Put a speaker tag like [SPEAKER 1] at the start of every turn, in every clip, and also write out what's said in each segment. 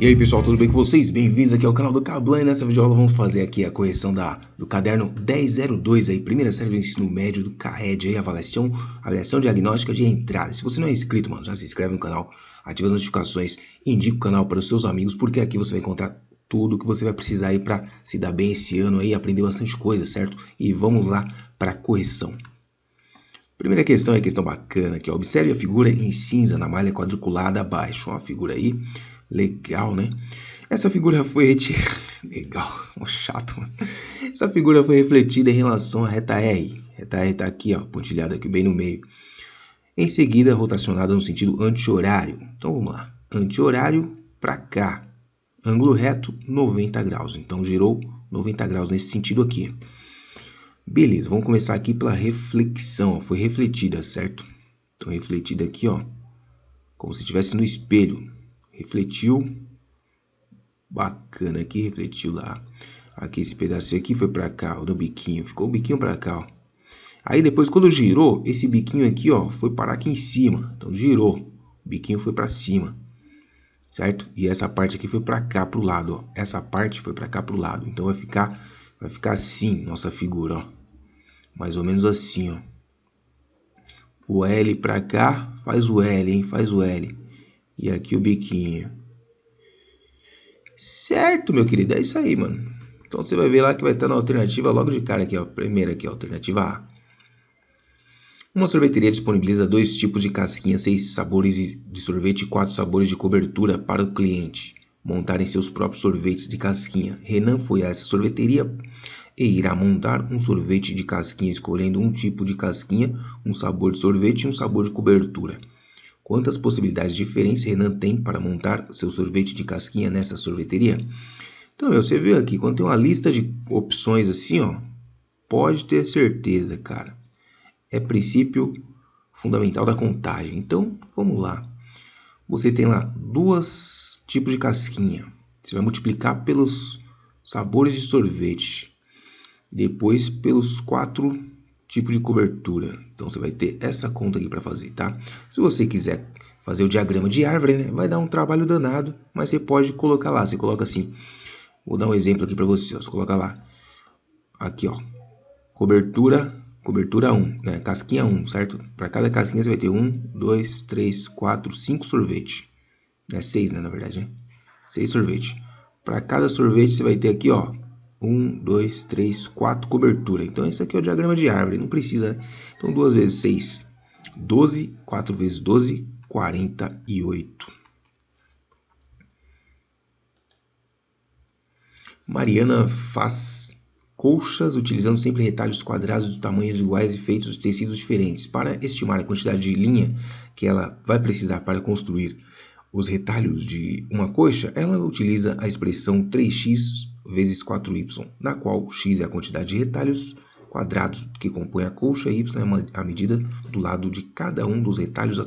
[SPEAKER 1] E aí pessoal, tudo bem com vocês? Bem-vindos aqui ao canal do Cablan e nessa videoaula vamos fazer aqui a correção do caderno 1002 aí, primeira série do ensino médio do CAED aí, avaliação diagnóstica de entrada. Se você não é inscrito, mano, já se inscreve no canal, ativa as notificações, indica o canal para os seus amigos, porque aqui você vai encontrar tudo que você vai precisar aí para se dar bem esse ano aí, aprender bastante coisa, certo? E vamos lá para a correção. Primeira questão é questão bacana aqui, ó. Observe a figura em cinza na malha quadriculada abaixo, ó, a figura aí. Legal, né? Essa figura foi retirada... Legal, chato, mano. Essa figura foi refletida em relação à reta R. Reta R tá aqui, ó, pontilhada aqui bem no meio. Em seguida, rotacionada no sentido anti-horário. Então, vamos lá. Anti-horário para cá. Ângulo reto, 90 graus. Então, girou 90 graus nesse sentido aqui. Beleza, vamos começar aqui pela reflexão. Ó. Foi refletida, certo? Então, refletida aqui, ó. Como se estivesse no espelho. Refletiu, bacana aqui, refletiu lá. Aqui esse pedacinho aqui foi para cá, ó, no biquinho, ficou o biquinho para cá, ó. Aí depois quando girou, esse biquinho aqui, ó, foi parar aqui em cima. Então girou, o biquinho foi para cima, certo? E essa parte aqui foi para cá pro lado, ó. Essa parte foi para cá pro lado. Então vai ficar assim nossa figura, ó. Mais ou menos assim, ó. O L para cá, faz o L, hein? Faz o L. E aqui o biquinho. Certo, meu querido? É isso aí, mano. Então você vai ver lá que vai estar na alternativa logo de cara aqui, ó. Primeira aqui, ó, alternativa A. Uma sorveteria disponibiliza 2 tipos de casquinha, 6 sabores de sorvete e 4 sabores de cobertura para o cliente montarem seus próprios sorvetes de casquinha. Renan foi a essa sorveteria e irá montar um sorvete de casquinha, escolhendo um tipo de casquinha, um sabor de sorvete e um sabor de cobertura. Quantas possibilidades diferentes Renan tem para montar seu sorvete de casquinha nessa sorveteria? Então, você viu aqui, quando tem uma lista de opções assim, ó, pode ter certeza, cara. É princípio fundamental da contagem. Então, vamos lá. Você tem lá 2 tipos de casquinha. Você vai multiplicar pelos sabores de sorvete. Depois pelos 4 tipo de cobertura. Então você vai ter essa conta aqui para fazer, tá? Se você quiser fazer o diagrama de árvore, né, vai dar um trabalho danado, mas você pode colocar lá. Você coloca assim. Vou dar um exemplo aqui para você. Ó. Você coloca lá. Aqui, ó. Cobertura 1, né? Casquinha 1, certo? Para cada casquinha você vai ter 1, 2, 3, 4, 5 sorvete. 6, né, na verdade, né? 6 sorvete. Para cada sorvete você vai ter aqui, ó. 1, 2, 3, 4 cobertura. Então, esse aqui é o diagrama de árvore. Não precisa, né? Então, 2 vezes 6, 12. 4 vezes 12, 48. Mariana faz colchas utilizando sempre retalhos quadrados de tamanhos iguais e feitos de tecidos diferentes. Para estimar a quantidade de linha que ela vai precisar para construir os retalhos de uma coxa, ela utiliza a expressão 3x vezes 4y, na qual x é a quantidade de retalhos quadrados que compõem a colcha e y é a medida do lado de cada um dos retalhos.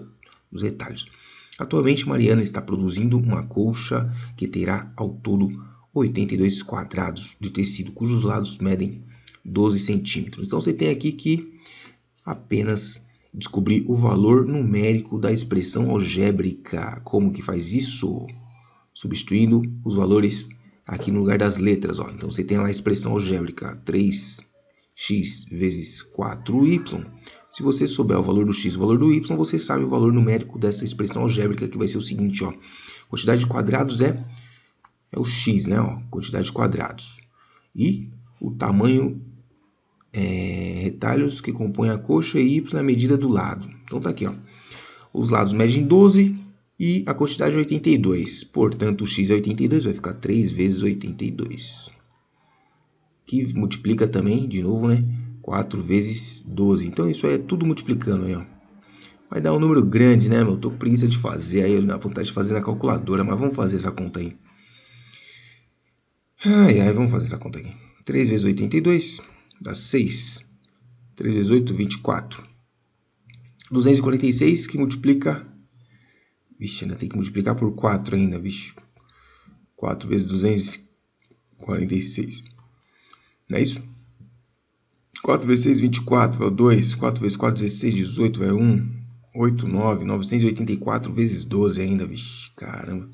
[SPEAKER 1] Atualmente, Mariana está produzindo uma colcha que terá ao todo 82 quadrados de tecido, cujos lados medem 12 centímetros. Então, você tem aqui que apenas descobrir o valor numérico da expressão algébrica. Como que faz isso? Substituindo os valores aqui no lugar das letras, ó. Então, você tem lá a expressão algébrica 3x vezes 4y. Se você souber o valor do x e o valor do y, você sabe o valor numérico dessa expressão algébrica, que vai ser o seguinte, ó. Quantidade de quadrados é o x, né? Ó, quantidade de quadrados. E o tamanho retalhos que compõem a coxa e y na medida do lado. Então, tá aqui, ó. Os lados medem 12 e a quantidade é 82. Portanto, o x é 82, vai ficar 3 vezes 82. Que multiplica também, de novo, né? 4 vezes 12. Então, isso aí é tudo multiplicando aí, ó. Vai dar um número grande, né, meu? Eu tô com preguiça de fazer aí, na vontade de fazer na calculadora, mas vamos fazer essa conta aí. Vamos fazer essa conta aqui. 3 vezes 82 dá 6. 3 vezes 8, 24. 246 que multiplica... Vixe, ainda tem que multiplicar por 4 ainda, vixe. 4 vezes 246. Não é isso? 4 vezes 6, 24, vai o 2. 4 vezes 4, 16, 18, vai 1. 8, 9, 984 vezes 12 ainda, vixe, caramba.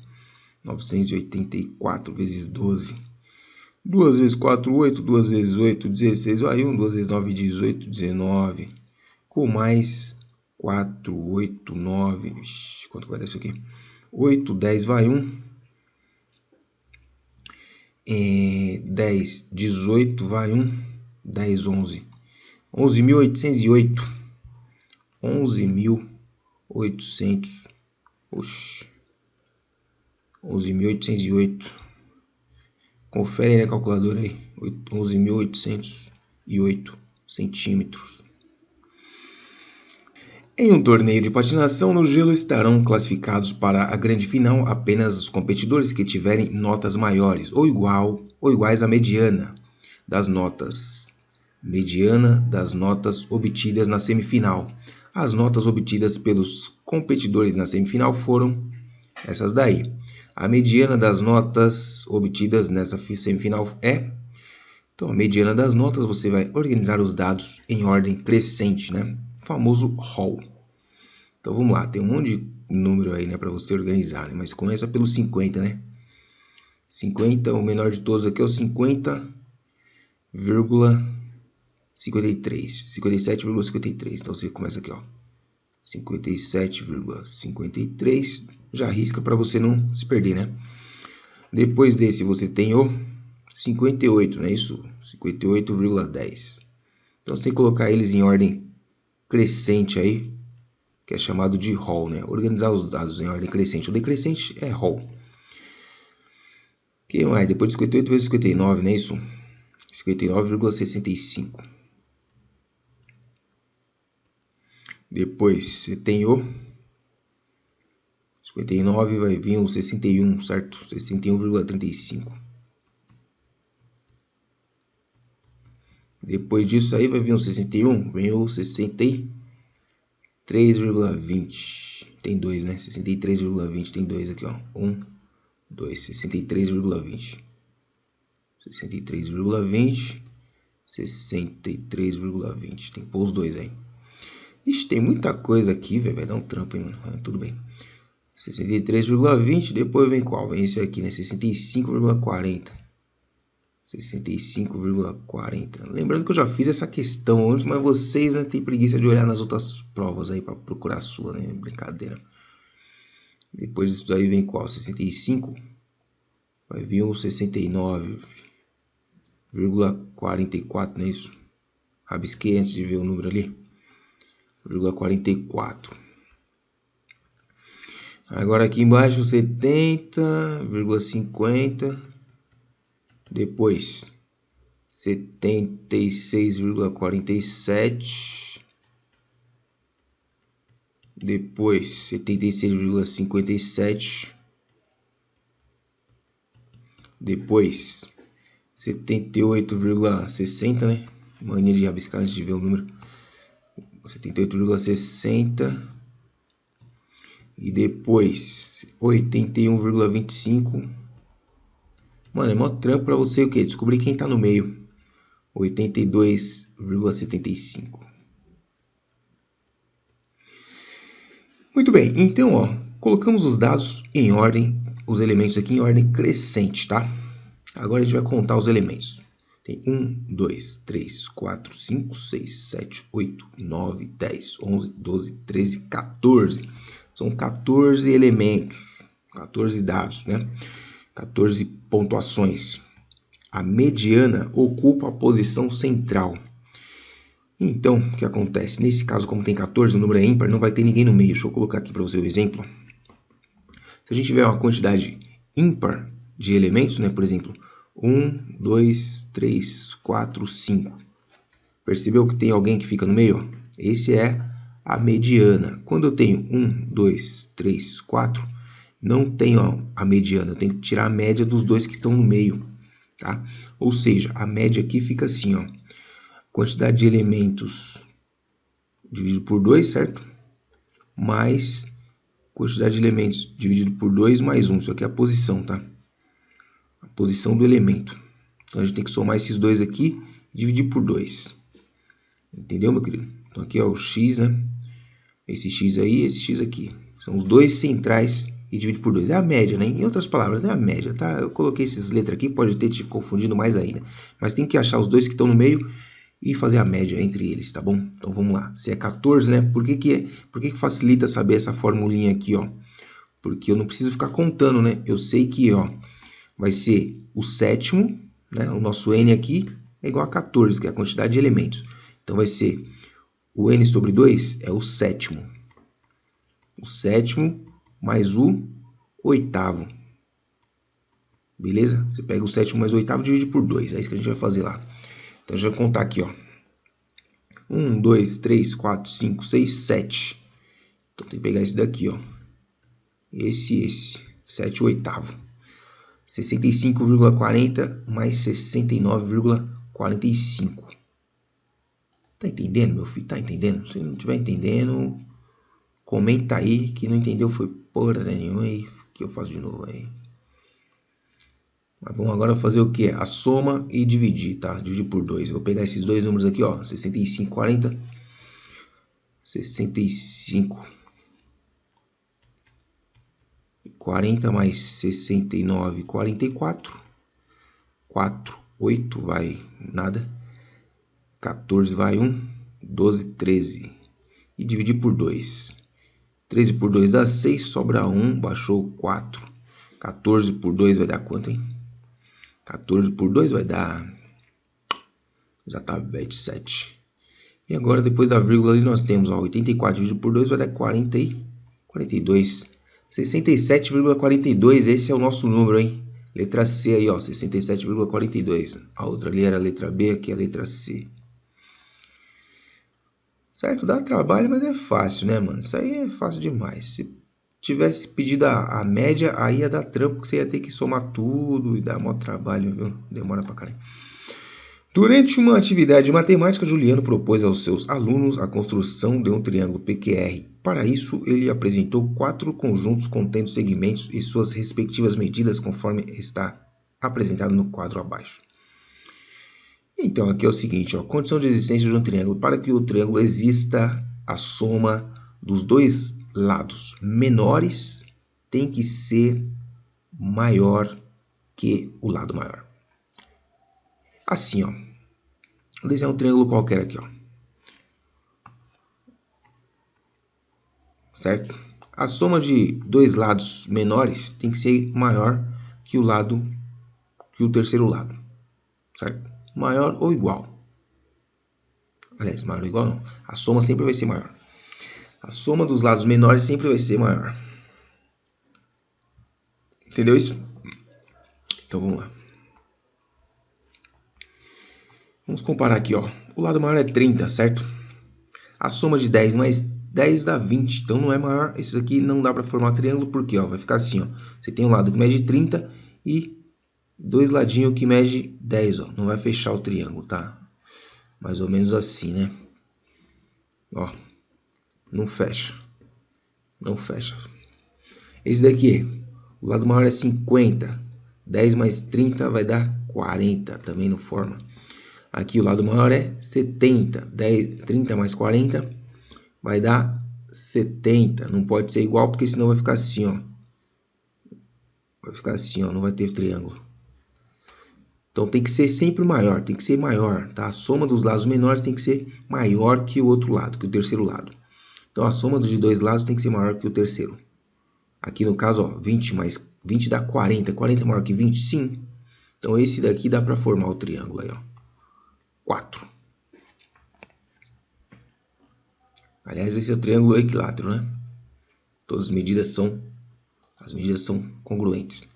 [SPEAKER 1] 984 vezes 12. 2 vezes 4, 8. 2 vezes 8, 16. Vai 1. 2 vezes 9, 18, 19. Com mais 4, 8, 9. Ixi, quanto vai dar isso aqui? 8, 10, vai 1. 10, 18, vai 1. 10, 11. 11.808. 11.800. Oxi. 11.808. Confere aí na calculadora aí. 11.808 centímetros. Em um torneio de patinação no gelo estarão classificados para a grande final apenas os competidores que tiverem notas maiores ou iguais à mediana das notas. Mediana das notas obtidas na semifinal. As notas obtidas pelos competidores na semifinal foram essas daí. A mediana das notas obtidas nessa semifinal é... Então, a mediana das notas, você vai organizar os dados em ordem crescente, né? O famoso Hall. Então, vamos lá. Tem um monte de número aí, né, para você organizar, né? Mas começa pelo 50, né? 50, o menor de todos aqui é o 50,53. 57,53. Então, você começa aqui, ó. 57,53. Já risca para você não se perder, né? Depois desse, você tem o 58, não é isso? 58,10. Então, você tem que colocar eles em ordem crescente aí, que é chamado de Hall, né? Organizar os dados em ordem crescente. O decrescente é Hall. O que mais? Depois de 58 vezes 59, não é isso? 59,65. Depois você tem o 59, vai vir o 61, certo? 61,35. Depois disso aí vai vir o 61, vem o 63,20. Tem 2, né? 63,20 tem 2 aqui, ó. 1, 2, 63,20. 63,20. 63,20. Tem que pôr os dois aí. Ixi, tem muita coisa aqui, velho. Vai dar um trampo, hein, mano. Ah, tudo bem. 63,20. Depois vem qual? Vem esse aqui, né? 65,40. 65,40. Lembrando que eu já fiz essa questão antes, mas vocês, né, têm preguiça de olhar nas outras provas aí para procurar a sua, né? Brincadeira. Depois disso aí vem qual? 65. Vai vir o 69,44, não é isso? Rabisquei antes de ver o número ali. 0,44. Agora aqui embaixo 70,50. Depois 76,47. Depois 76,57. Depois 78,60, né? Mania de rabiscar antes de ver o número. 78,60. E depois 81,25. Mano, é mó trampo pra você o quê? Descobrir quem tá no meio. 82,75. Muito bem, então, ó, colocamos os dados em ordem, os elementos aqui em ordem crescente, tá? Agora a gente vai contar os elementos. Tem 1, 2, 3, 4, 5, 6, 7, 8, 9, 10, 11, 12, 13, 14. São 14 elementos, 14 dados, né? 14 pontuações. A mediana ocupa a posição central. Então, o que acontece? Nesse caso, como tem 14, o número é ímpar, não vai ter ninguém no meio. Deixa eu colocar aqui para você o exemplo. Se a gente tiver uma quantidade ímpar de elementos, né? Por exemplo, 1, 2, 3, 4, 5. Percebeu que tem alguém que fica no meio? Esse é a mediana. Quando eu tenho 1, 2, 3, 4, não tenho a mediana. Eu tenho que tirar a média dos dois que estão no meio. Tá? Ou seja, a média aqui fica assim, ó. Quantidade de elementos dividido por 2, certo? Mais quantidade de elementos dividido por 2 mais 1. Isso aqui é a posição, tá? A posição do elemento. Então, a gente tem que somar esses dois aqui e dividir por 2. Entendeu, meu querido? Então, aqui é o x, né? Esse x aí e esse x aqui. São os dois centrais e divide por 2. É a média, né? Em outras palavras, é a média, tá? Eu coloquei essas letras aqui, pode ter te confundido mais ainda. Mas tem que achar os dois que estão no meio e fazer a média entre eles, tá bom? Então vamos lá. Se é 14, né? Por que facilita saber essa formulinha aqui, ó? Porque eu não preciso ficar contando, né? Eu sei que, ó, vai ser o sétimo, né? O nosso n aqui é igual a 14, que é a quantidade de elementos. Então vai ser o n sobre 2 é o sétimo. O sétimo mais o oitavo. Beleza? Você pega o sétimo mais o oitavo e divide por 2. É isso que a gente vai fazer lá. Então, a gente vai contar aqui, ó. 1, 2, 3, 4, 5, 6, 7. Então, tem que pegar esse daqui, ó. Esse. 7 oitavo. 65,40 mais 69,45. Tá entendendo, meu filho? Tá entendendo? Se não estiver entendendo, comenta aí. Que não entendeu foi porra nenhuma aí. Que eu faço de novo aí. Mas vamos agora fazer o que? A soma e dividir, tá? Dividir por 2. Eu vou pegar esses dois números aqui, ó. 65, 40. 65. 40 mais 69, 44. 4, 8 vai nada. 14 vai 1. 12, 13. E dividir por 2. 13 por 2 dá 6, sobra 1, baixou 4. 14 por 2 vai dar quanto, hein? 14 por 2 vai dar exatamente 7. E agora, depois da vírgula ali, nós temos, ó, 84 dividido por 2 vai dar 40 e 42. 67,42, esse é o nosso número, hein? Letra C aí, ó, 67,42. A outra ali era a letra B, aqui é a letra C. Certo? Dá trabalho, mas é fácil, né, mano? Isso aí é fácil demais. Se tivesse pedido a média, aí ia dar trampo, que você ia ter que somar tudo e dar maior trabalho, viu? Demora pra caralho. Durante uma atividade de matemática, Juliano propôs aos seus alunos a construção de um triângulo PQR. Para isso, ele apresentou 4 conjuntos contendo segmentos e suas respectivas medidas, conforme está apresentado no quadro abaixo. Então, aqui é o seguinte, ó, condição de existência de um triângulo. Para que o triângulo exista, a soma dos dois lados menores tem que ser maior que o lado maior. Assim, ó. Vou desenhar um triângulo qualquer aqui, ó. Certo? A soma de dois lados menores tem que ser maior que o terceiro lado. Certo? Maior ou igual. Aliás, maior ou igual não. A soma sempre vai ser maior. A soma dos lados menores sempre vai ser maior. Entendeu isso? Então vamos lá. Vamos comparar aqui, ó. O lado maior é 30, certo? A soma de 10 mais 10 dá 20. Então não é maior. Esse aqui não dá para formar triângulo porque, ó, vai ficar assim, ó. Você tem um lado que mede 30 e dois ladinhos que mede 10, ó. Não vai fechar o triângulo, tá? Mais ou menos assim, né? Ó. Não fecha. Não fecha. Esse daqui, o lado maior é 50. 10 mais 30 vai dar 40. Também não forma. Aqui o lado maior é 70. 30 mais 40 vai dar 70. Não pode ser igual, porque senão vai ficar assim, ó. Vai ficar assim, ó. Não vai ter triângulo. Então tem que ser sempre maior. Tem que ser maior, tá? A soma dos lados menores tem que ser maior que o outro lado, que o terceiro lado. Então a soma de dois lados tem que ser maior que o terceiro. Aqui no caso, ó, 20 mais 20 dá 40. 40 é maior que 20? Sim. Então esse daqui dá para formar o triângulo aí, ó. 4. Aliás, esse é o triângulo equilátero, né? Todas as medidas são congruentes.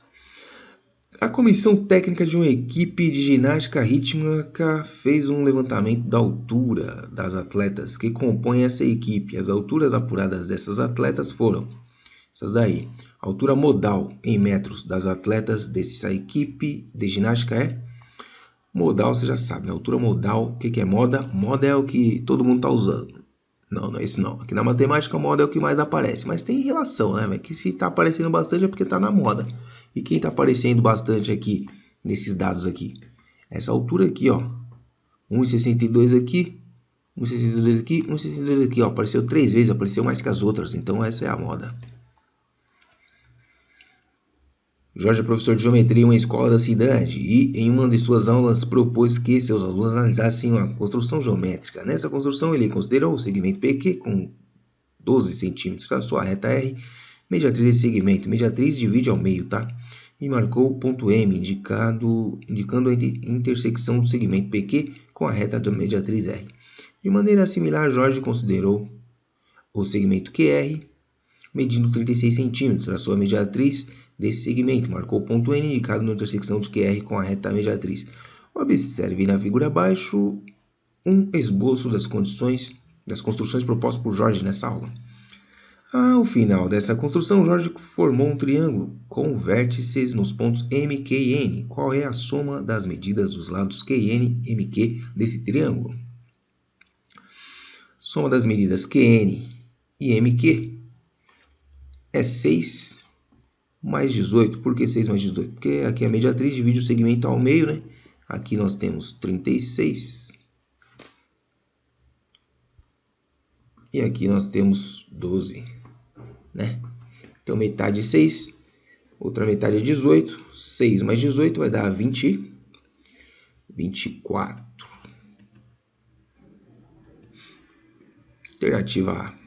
[SPEAKER 1] A comissão técnica de uma equipe de ginástica rítmica fez um levantamento da altura das atletas que compõem essa equipe. As alturas apuradas dessas atletas foram essas daí. A altura modal em metros das atletas dessa equipe de ginástica é modal, você já sabe, né? Altura modal, o que é moda? Moda é o que todo mundo está usando. Não, não é isso não. Aqui na matemática, moda é o que mais aparece. Mas tem relação, né? Que se está aparecendo bastante é porque está na moda. E quem está aparecendo bastante aqui, nesses dados aqui? Essa altura aqui, ó. 1,62 aqui, 1,62 aqui, 1,62 aqui, ó. Apareceu 3 vezes, apareceu mais que as outras. Então essa é a moda. Jorge é professor de geometria em uma escola da cidade e, em uma de suas aulas, propôs que seus alunos analisassem uma construção geométrica. Nessa construção, ele considerou o segmento PQ com 12 centímetros da sua reta R, mediatriz desse segmento. Mediatriz divide ao meio, tá? E marcou o ponto M, indicando a intersecção do segmento PQ com a reta da mediatriz R. De maneira similar, Jorge considerou o segmento QR, medindo 36 centímetros da sua mediatriz desse segmento. Marcou o ponto N, indicado na intersecção de QR com a reta mediatriz. Observe na figura abaixo um esboço das construções propostas por Jorge nessa aula. Ao final dessa construção, Jorge formou um triângulo com vértices nos pontos M, Q e N. Qual é a soma das medidas dos lados QN e MQ desse triângulo? Soma das medidas QN e MQ é 6 mais 18. Por que 6 mais 18? Porque aqui a mediatriz divide o segmento ao meio, né? Aqui nós temos 36. E aqui nós temos 12, né? Então, metade é 6, outra metade é 18. 6 mais 18 vai dar 24. Alternativa A.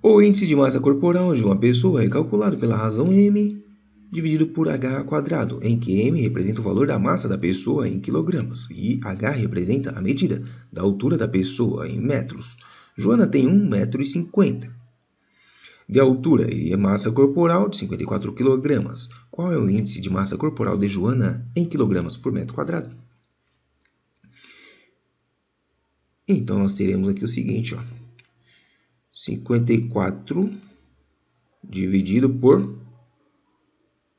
[SPEAKER 1] O índice de massa corporal de uma pessoa é calculado pela razão m dividido por h quadrado, em que m representa o valor da massa da pessoa em quilogramas e h representa a medida da altura da pessoa em metros. Joana tem 1,50 m de altura e massa corporal de 54 kg. Qual é o índice de massa corporal de Joana em quilogramas por metro quadrado? Então, nós teremos aqui o seguinte, ó. 54 dividido por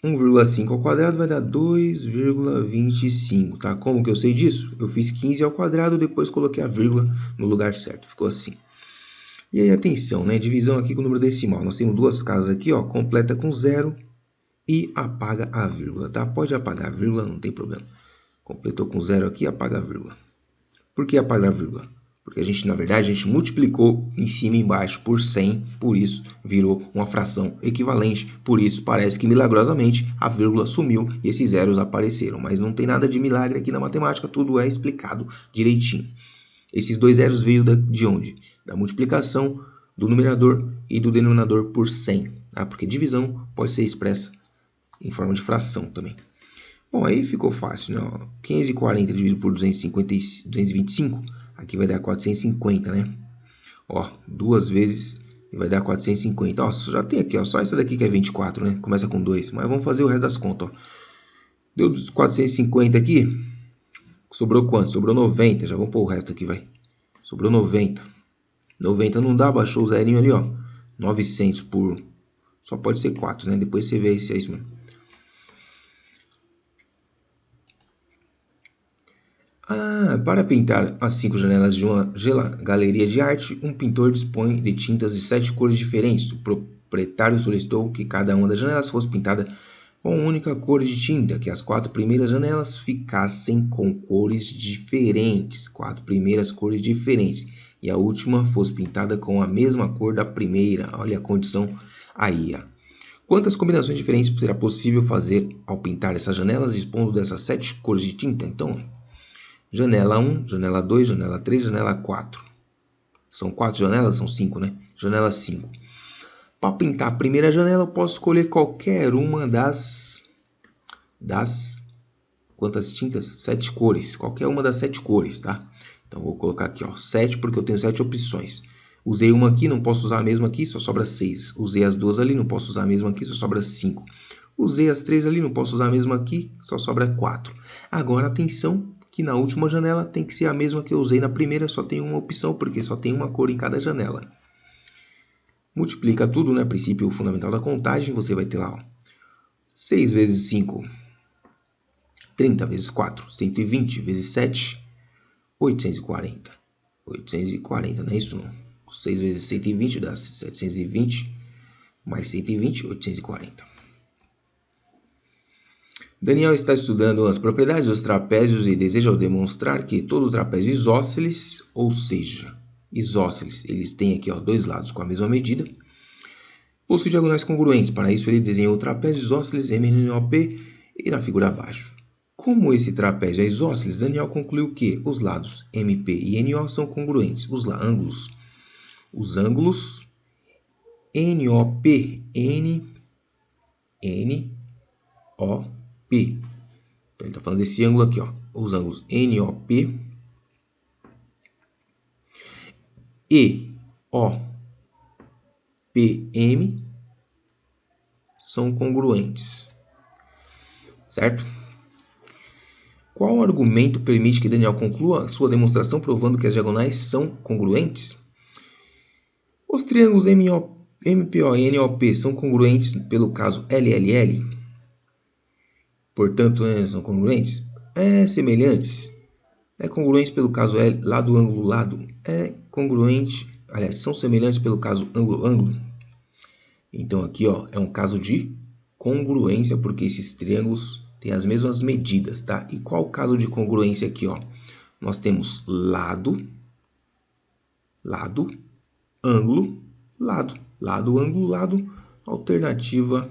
[SPEAKER 1] 1,5 ao quadrado vai dar 2,25, tá? Como que eu sei disso? Eu fiz 15 ao quadrado, depois coloquei a vírgula no lugar certo, ficou assim. E aí, atenção, né? Divisão aqui com número decimal. Nós temos duas casas aqui, ó, completa com 0 e apaga a vírgula, tá? Pode apagar a vírgula, não tem problema. Completou com 0 aqui, apaga a vírgula. Por que apagar a vírgula? Porque na verdade, a gente multiplicou em cima e embaixo por 100, por isso virou uma fração equivalente, por isso parece que milagrosamente a vírgula sumiu e esses zeros apareceram. Mas não tem nada de milagre aqui na matemática, tudo é explicado direitinho. Esses dois zeros veio de onde? Da multiplicação do numerador e do denominador por 100, tá? Porque divisão pode ser expressa em forma de fração também. Bom, aí ficou fácil, né? 540 dividido por 225, aqui vai dar 450, né? Ó, duas vezes vai dar 450. Ó, já tem aqui, ó, só essa daqui que é 24, né? Começa com 2, mas vamos fazer o resto das contas, ó. Deu 450 aqui, sobrou quanto? Sobrou 90, já vamos pôr o resto aqui, vai. Sobrou 90. 90 não dá, baixou o zerinho ali, ó. 900 por... Só pode ser 4, né? Depois você vê se é isso mesmo. Para pintar as 5 janelas de uma galeria de arte, um pintor dispõe de tintas de 7 cores diferentes. O proprietário solicitou que cada uma das janelas fosse pintada com uma única cor de tinta, que as 4 primeiras janelas ficassem com cores diferentes, 4 primeiras cores diferentes, e a última fosse pintada com a mesma cor da primeira. Olha a condição aí, ó. Quantas combinações diferentes será possível fazer ao pintar essas janelas dispondo dessas 7 cores de tinta? Então, janela 1, janela 2, janela 3, janela 4. São 4 janelas? São 5, né? Janela 5. Para pintar a primeira janela, eu posso escolher qualquer uma das quantas tintas? 7 cores. Qualquer uma das 7 cores, tá? Então, vou colocar aqui, ó, 7, porque eu tenho 7 opções. Usei uma aqui, não posso usar a mesma aqui, só sobra 6. Usei as duas ali, não posso usar a mesma aqui, só sobra 5. Usei as 3 ali, não posso usar a mesma aqui, só sobra 4. Agora, atenção, que na última janela tem que ser a mesma que eu usei na primeira, só tem uma opção, porque só tem uma cor em cada janela. Multiplica tudo, né? Princípio fundamental da contagem, você vai ter lá, ó, 6 vezes 5, 30 vezes 4, 120 vezes 7, 840. 840, não é isso não? 6 vezes 120 dá 720, mais 120, 840. Daniel está estudando as propriedades dos trapézios e deseja demonstrar que todo trapézio isósceles, ou seja, isósceles, eles têm aqui, ó, dois lados com a mesma medida, Possui diagonais congruentes. Para isso, ele desenhou o trapézio isósceles MNOP e na figura abaixo. Como esse trapézio é isósceles, Daniel concluiu que os lados MP e NO são congruentes. Os ângulos NOP, NOP. Então, ele está falando desse ângulo aqui, ó. Os ângulos NOP e OPM são congruentes, certo? Qual argumento permite que Daniel conclua sua demonstração provando que as diagonais são congruentes? Os triângulos MPO e NOP são congruentes pelo caso LLL, portanto, são congruentes? Semelhantes? É congruente pelo caso lado, ângulo, lado? É congruente, aliás, são semelhantes pelo caso ângulo, ângulo? Então aqui, ó, é um caso de congruência, porque esses triângulos têm as mesmas medidas, tá? E qual o caso de congruência aqui, ó? Nós temos lado, ângulo, lado. Lado, ângulo, lado. Alternativa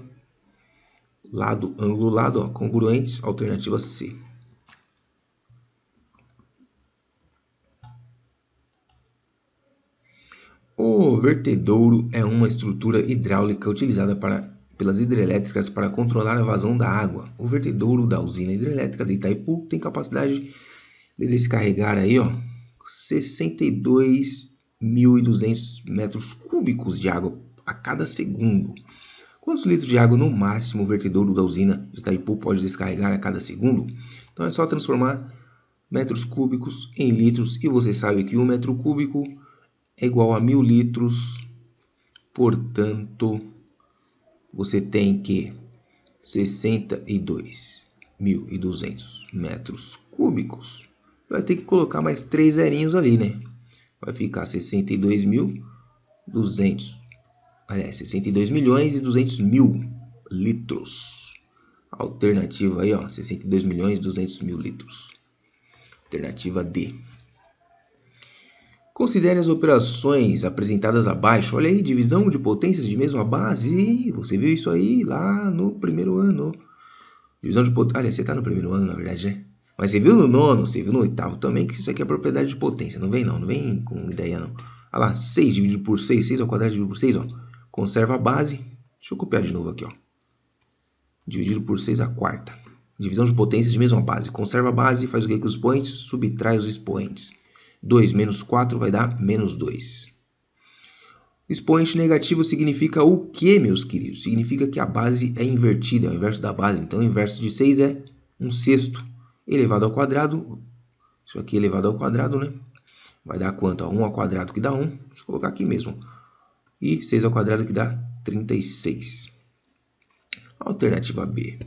[SPEAKER 1] lado, ângulo, lado, ó, congruentes, alternativa C. O vertedouro é uma estrutura hidráulica utilizada pelas hidrelétricas para controlar a vazão da água. O vertedouro da usina hidrelétrica de Itaipu tem capacidade de descarregar aí, ó, 62.200 metros cúbicos de água a cada segundo. Quantos litros de água no máximo o vertedouro da usina de Itaipu pode descarregar a cada segundo? Então é só transformar metros cúbicos em litros e você sabe que 1 metro cúbico é igual a 1.000 litros, portanto, você tem que 62.200 metros cúbicos. Vai ter que colocar mais 3 zerinhos ali, né? Vai ficar 62.200, aliás, 62.200.000 litros. Alternativa aí, ó, 62.200.000 litros. Alternativa D. Considere as operações apresentadas abaixo. Olha aí, divisão de potências de mesma base. Você viu isso aí lá no primeiro ano. Divisão de potência. Olha, você está no primeiro ano, na verdade, né? Mas você viu no nono, você viu no oitavo também, que isso aqui é propriedade de potência. Não vem com ideia não. Olha lá, 6 dividido por 6, 6 ao quadrado dividido por 6, ó. Conserva a base. Deixa eu copiar de novo aqui, ó. Dividido por 6 a quarta. Divisão de potências de mesma base. Conserva a base, faz o que com os expoentes? Subtrai os expoentes. 2 menos 4 vai dar menos 2. Expoente negativo significa o que, meus queridos? Significa que a base é invertida, é o inverso da base. Então, o inverso de 6 é 1/6 elevado ao quadrado. Isso aqui elevado ao quadrado, né? Vai dar quanto? 1 ao quadrado que dá 1. Deixa eu colocar aqui mesmo. E 6 ao quadrado que dá 36. Alternativa B.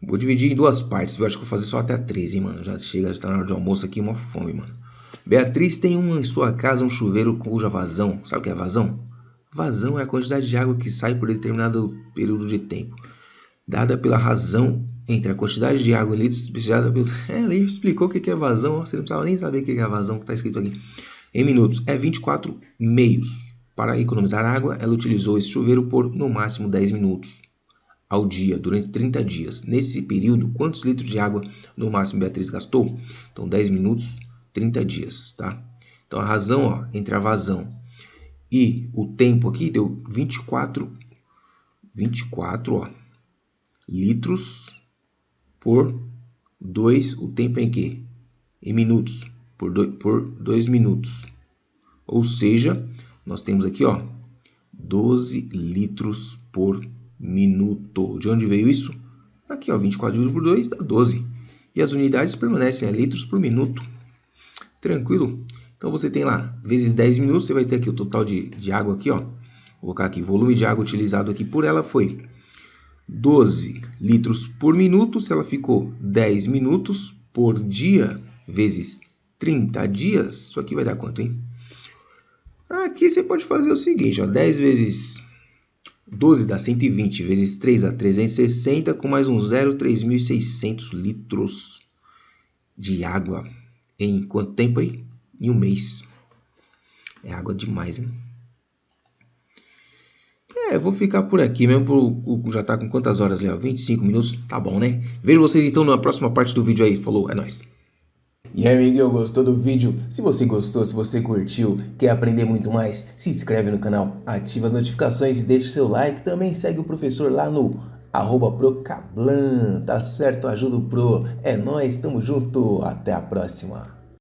[SPEAKER 1] Vou dividir em duas partes. Eu acho que vou fazer só até 13, hein, mano? Já tá na hora de almoço aqui, uma fome, mano. Beatriz tem em sua casa um chuveiro cuja vazão... Sabe o que é vazão? Vazão é a quantidade de água que sai por determinado período de tempo, dada pela razão entre a quantidade de água em litros despejada pelo... ele explicou o que é vazão. Você não precisava nem saber o que é vazão, que está escrito aqui. Em minutos, é 24 meios. Para economizar água, ela utilizou esse chuveiro por, no máximo, 10 minutos ao dia, durante 30 dias. Nesse período, quantos litros de água, no máximo, Beatriz gastou? Então, 10 minutos, 30 dias, tá? Então, a razão, ó, entre a vazão e o tempo aqui deu 24, ó, litros por 2, o tempo é em quê? Em minutos, por 2 minutos. Ou seja, nós temos aqui, ó, 12 litros por minuto. De onde veio isso? Aqui, ó, 24 dividido por 2 dá 12. E as unidades permanecem a litros por minuto. Tranquilo? Então, você tem lá, vezes 10 minutos, você vai ter aqui o total de água aqui, ó. Vou colocar aqui, volume de água utilizado aqui por ela foi 12 litros por minuto. Se ela ficou 10 minutos por dia, vezes 30 dias, isso aqui vai dar quanto, hein? Aqui você pode fazer o seguinte, ó, 10 vezes 12 dá 120, vezes 3 dá 360, com mais um zero, 3.600 litros de água. Em quanto tempo aí? Em um mês. É água demais, hein? Eu vou ficar por aqui mesmo, já tá com quantas horas, Léo? 25 minutos, tá bom, né? Vejo vocês então na próxima parte do vídeo aí. Falou, é nóis.
[SPEAKER 2] E aí, amiguinho, gostou do vídeo? Se você gostou, se você curtiu, quer aprender muito mais, se inscreve no canal, ativa as notificações e deixa o seu like. Também segue o professor lá no @procablan, tá certo? Ajuda o Pro. É nóis, tamo junto, até a próxima.